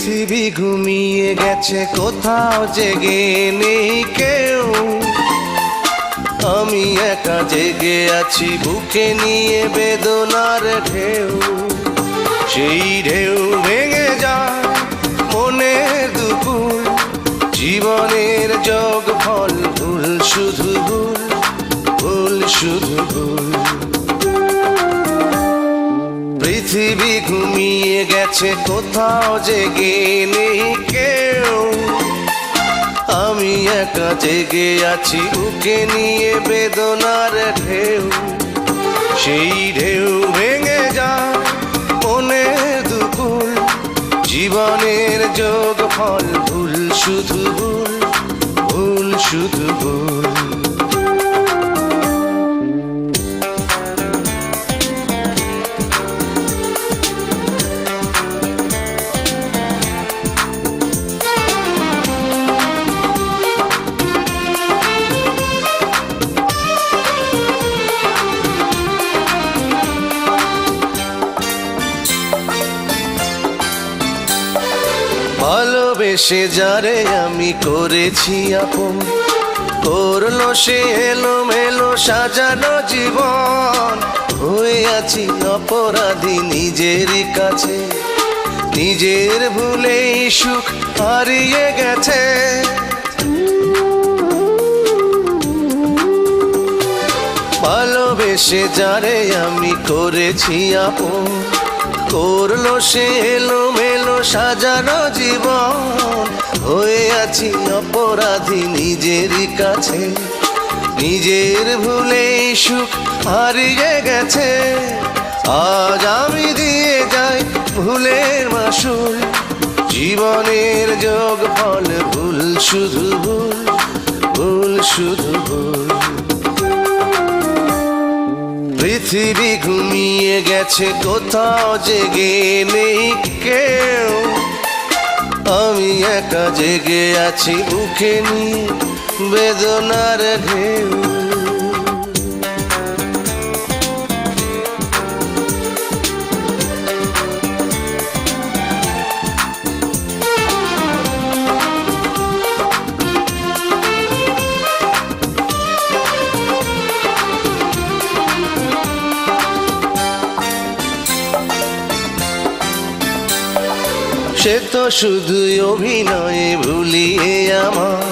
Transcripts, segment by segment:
পৃথিবী ঘুমিয়ে গেছে, কোথাও জেগে নেই কেউ। আমি একা জেগে আছি, বুকে নিয়ে বেদনার ঢেউ। সেই ঢেউ ভেঙে যায় মনের দুপুর, জীবনের যোগ ফল ভুল, শুধু ভুল, ভুল শুধু ভুল। পৃথিবী ঘুমিয়ে গেছে, কোথাও জেগে নেই কেউ। আমি একা জেগে আছি, বুকে নিয়ে বেদনার ঢেউ। সেই ঢেউ ভেঙে যায় মনের দুপুর, জীবনের যোগ ফল ভুল, শুধু ভুল, ভুল শুধু ভুল। ভালোবেসে যারে আমি করেছি আপন, করলো সে এলোমেলো সাজানো জীবন। হয়ে আছি অপরাধী নিজেরই কাছে, নিজের ভুলেই সুখ হারিয়ে গেছে। ভালোবেসে যারে আমি করেছি আপন, করলো সে এলোমেলো সাজানো জীবন। হয়ে আছি অপরাধী নিজেরই কাছে, নিজের ভুলেই সুখ হারিয়ে গেছে। আজ আমি দিয়ে যাই ভুলের মাসুল, জীবনের যোগ ফল ভুল, শুধু ভুল, ভুল শুধু ভুল। পৃথিবী ঘুমিয়ে গেছে, কোথাও জেগে নেই কেউ। আমি একা জেগে আছি, বুকে নিয়ে বেদনার ঢেউ। সে তো শুধুই অভিনয়ে ভুলিয়ে আমার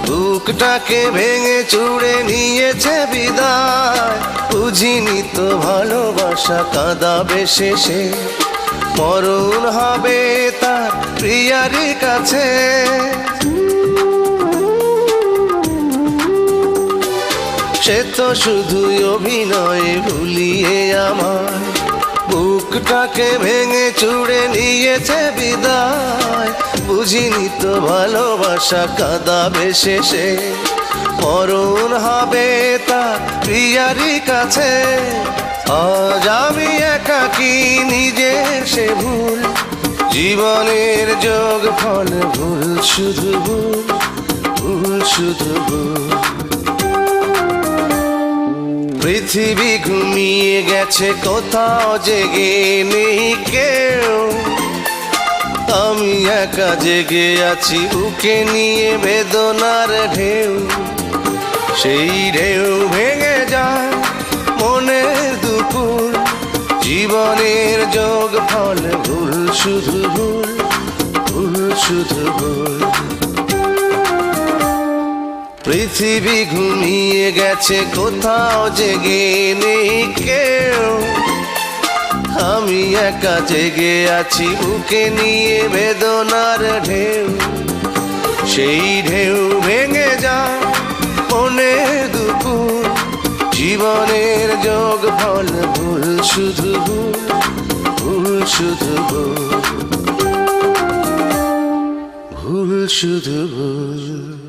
বুকটাকে ভেঙে চুড়ে নিয়েছে বিদায়। বুঝিনি তো ভালোবাসা কাঁদাবে শেষে, মরণ হবে তার প্রিয়ারই কাছে। সে তো শুধুই অভিনয়ে ভুলিয়ে আমার বুকটাকে ভেঙে চুড়ে নিয়েছে বিদায়। বুঝিনি তো ভালোবাসা কাঁদাবে শেষে, মরণ হবে তার প্রিয়ারই কাছে। আজ আমি একাকী নিজের সে ভুল, জীবনের যোগ ফল ভুল, শুধু ভুল, ভুল শুধু ভুল। পৃথিবী ঘুমিয়ে গেছে, কোথাও জেগে নেই কেউ। আমি একা জেগে আছি, বুকে নিয়ে বেদনার ঢেউ। সেই ঢেউ ভেঙে যায় মনের দুপুর, জীবনের যোগ ফল ভুল, শুধু ভুল, ভুল শুধু ভুল। পৃথিবী ঘুমিয়ে গেছে, কোথাও জেগে নেই কেউ। আমি একা জেগে আছি, বুকে নিয়ে বেদনার ঢেউ। সেই ঢেউ ভেঙে যায় মনের দুপুর, জীবনের যোগ ফল ভুল, শুধু ভুল, ভুল শুধু ভুল, ভুল শুধু ভুল।